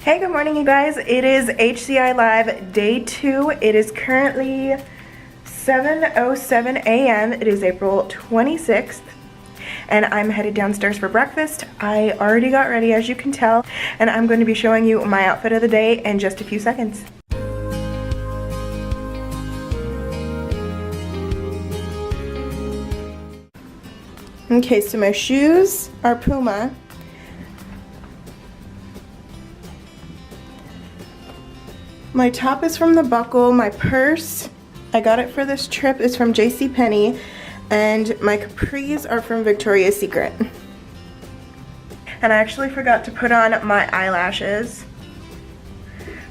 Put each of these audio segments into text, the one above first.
Hey, good morning, you guys. It is HCI Live Day 2. It is currently 7:07 a.m. It is April 26th, and I'm headed downstairs for breakfast. I already got ready, as you can tell, and I'm going to be showing you my outfit of the day in just a few seconds. Okay, so my shoes are Puma. My top is from The Buckle. My purse, I got it for this trip, is from JCPenney. And my capris are from Victoria's Secret. And I actually forgot to put on my eyelashes.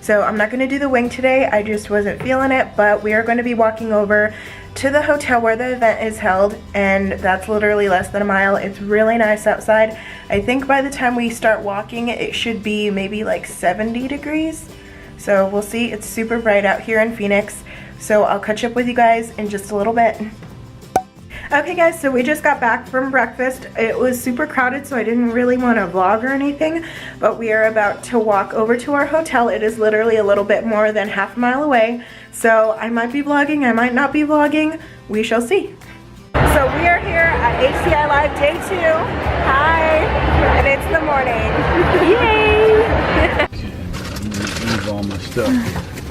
So I'm not going to do the wing today. I just wasn't feeling it. But we are going to be walking over to the hotel where the event is held. And that's literally less than a mile. It's really nice outside. I think by the time we start walking, it should be maybe like 70 degrees. So we'll see. It's super bright out here in Phoenix. So I'll catch up with you guys in just a little bit. Okay guys, so we just got back from breakfast. It was super crowded, so I didn't really want to vlog or anything, but we are about to walk over to our hotel. It is literally a little bit more than half a mile away. So I might be vlogging, I might not be vlogging. We shall see. So we are here at HCI Live Day 2. Hi, and it's the morning. Yay! All my stuff.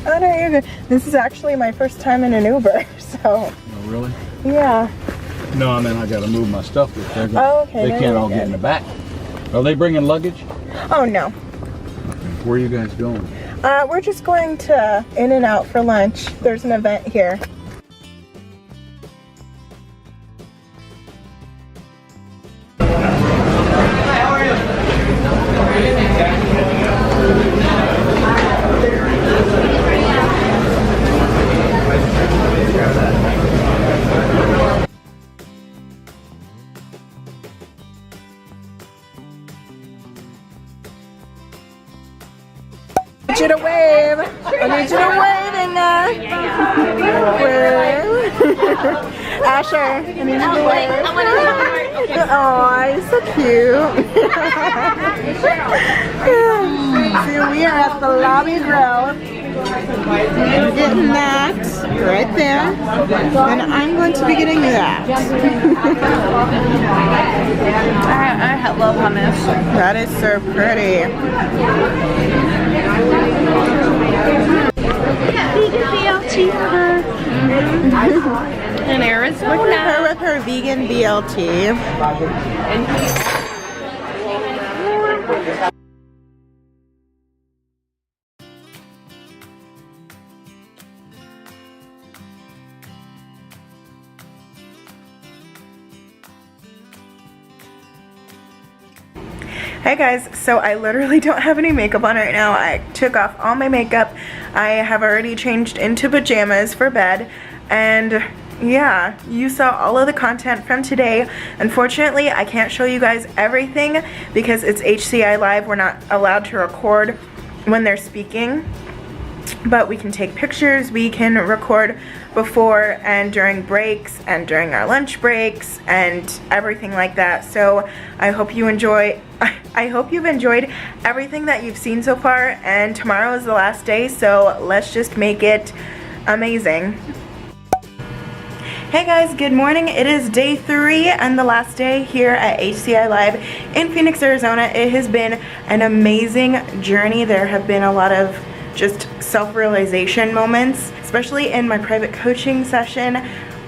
Oh no, you're good. This is actually my first time in an Uber, so. Oh really? Yeah. No, I mean I gotta move my stuff. Oh, okay. They can't all get in the back. Are they bringing luggage? Oh no. Okay. Where are you guys going? We're just going to In-N-Out for lunch. There's an event here. I need you to wave. I need you to wave in there. Wave. Asher, I need you to wave. Oh, he's so cute. See, we are at the Lobby Grill. I'm getting that right there. And I'm going to be getting that. I love hummus. That is so pretty. In Arizona. Look at her with her vegan BLT. Hey guys, so I literally don't have any makeup on right now. I took off all my makeup. I have already changed into pajamas for bed, and yeah, you saw all of the content from today. Unfortunately, I can't show you guys everything because it's HCI Live. We're not allowed to record when they're speaking, but we can take pictures, we can record before and during breaks and during our lunch breaks and everything like that. So I hope you I hope you've enjoyed everything that you've seen so far, and tomorrow is the last day, so let's just make it amazing. Hey guys, good morning. It is day 3 and the last day here at HCI Live in Phoenix, Arizona. It has been an amazing journey. There have been a lot of just self-realization moments, especially in my private coaching session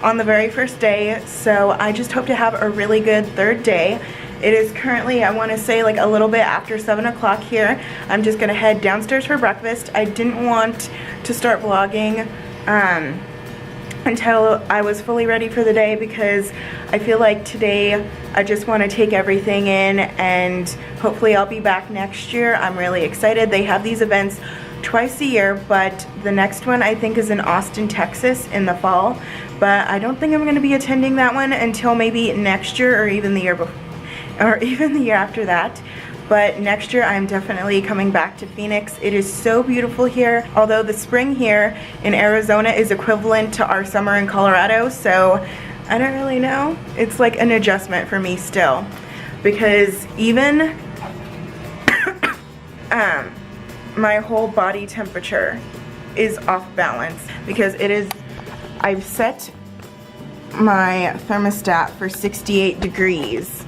on the very first day. So I just hope to have a really good third day. It is currently, I want to say, like a little bit after 7 o'clock here. I'm just gonna head downstairs for breakfast. I didn't want to start vlogging until I was fully ready for the day, because I feel like today I just want to take everything in, and hopefully I'll be back next year. I'm really excited. They have these events twice a year, but the next one I think is in Austin, Texas in the fall, but I don't think I'm going to be attending that one until maybe next year, or even the year before, or even the year after that. But next year I'm definitely coming back to Phoenix. It is so beautiful here, although the spring here in Arizona is equivalent to our summer in Colorado, so I don't really know. It's like an adjustment for me still, because even my whole body temperature is off balance because it is, I've set my thermostat for 68 degrees.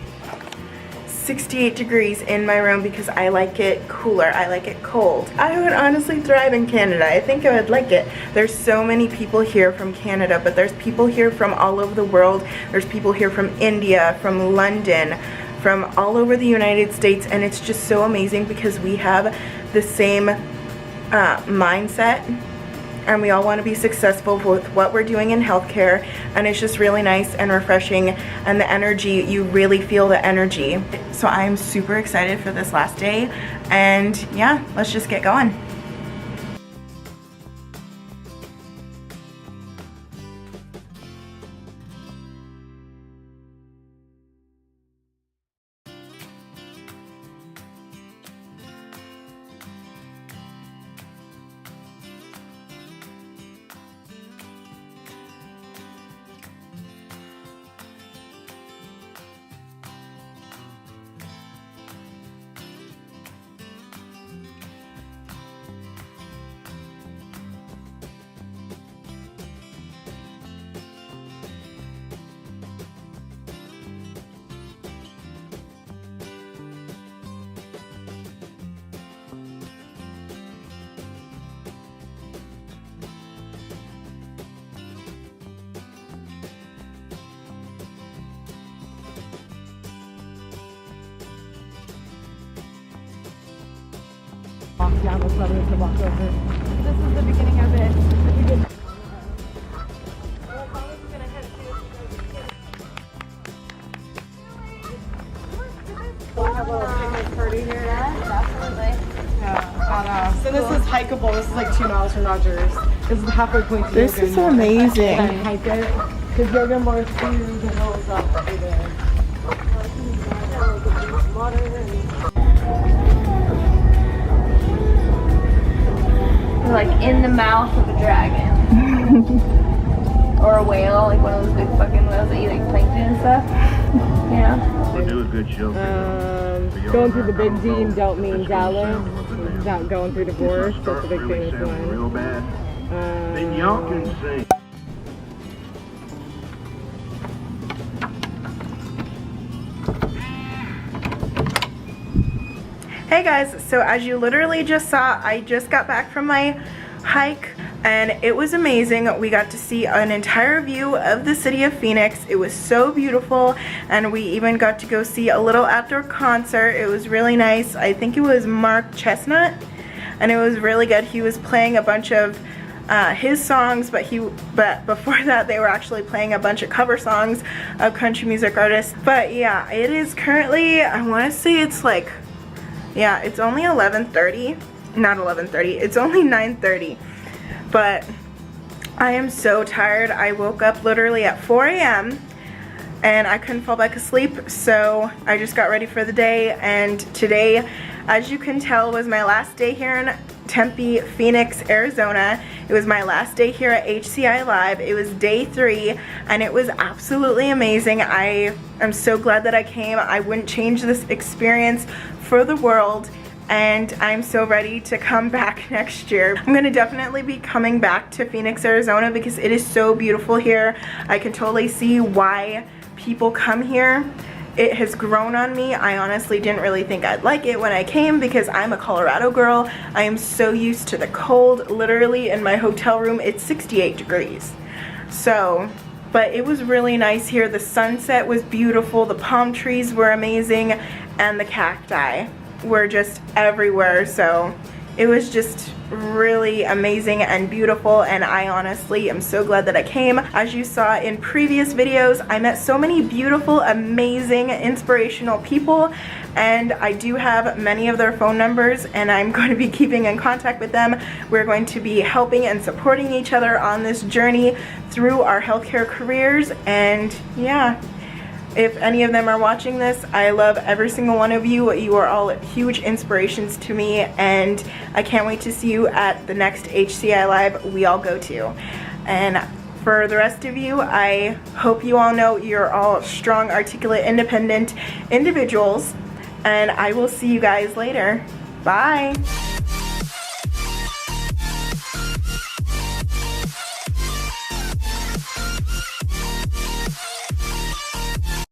68 degrees in my room because I like it cooler, I like it cold. I would honestly thrive in Canada. I think I would like it. There's so many people here from Canada, but there's people here from all over the world. There's people here from India, from London, from all over the United States, and it's just so amazing because we have the same mindset, and we all want to be successful with what we're doing in healthcare, and it's just really nice and refreshing, and the energy, you really feel the energy. So I'm super excited for this last day, and yeah, let's just get going. Walk down the southern to walk over. This is the beginning of it. Have a little picnic party here. Absolutely. Yeah, so this is hikeable. This is like 2 miles from Rogers. This is the halfway point to This Yoga is North. amazing. And hike it because Yoga North through the hills up through there. We're like in the mouth of a dragon. Or a whale, like one of those big fucking whales that eat like plankton and stuff. Yeah. They do a good show. Going through the Big D and don't mean Dallas. Not going through divorce. That's a big famous one. Real bad. Then y'all can sing. Hey guys, so as you literally just saw, I just got back from my hike and it was amazing. We got to see an entire view of the city of Phoenix. It was so beautiful, and we even got to go see a little outdoor concert. It was really nice. I think it was Mark Chestnut, and it was really good. He was playing a bunch of his songs, but before that they were actually playing a bunch of cover songs of country music artists. But yeah, it is currently, I want to say it's like, yeah, it's only 11:30, not 11:30, it's only 9:30, but I am so tired. I woke up literally at 4 a.m. and I couldn't fall back asleep, so I just got ready for the day. And today, as you can tell, was my last day here in Tempe, Phoenix, Arizona. It was my last day here at HCI Live. It was day 3, and it was absolutely amazing. I am so glad that I came. I wouldn't change this experience for the world, and I'm so ready to come back next year. I'm gonna definitely be coming back to Phoenix, Arizona because it is so beautiful here. I can totally see why people come here. It has grown on me. I honestly didn't really think I'd like it when I came because I'm a Colorado girl. I am so used to the cold. Literally in my hotel room, it's 68 degrees. So, but it was really nice here. The sunset was beautiful. The palm trees were amazing, and the cacti were just everywhere. So it was just really amazing and beautiful, and I honestly am so glad that I came. As you saw in previous videos, I met so many beautiful, amazing, inspirational people, and I do have many of their phone numbers, and I'm going to be keeping in contact with them. We're going to be helping and supporting each other on this journey through our healthcare careers. And yeah, if any of them are watching this, I love every single one of you. You are all huge inspirations to me, and I can't wait to see you at the next HCI Live we all go to. And for the rest of you, I hope you all know you're all strong, articulate, independent individuals, and I will see you guys later. Bye.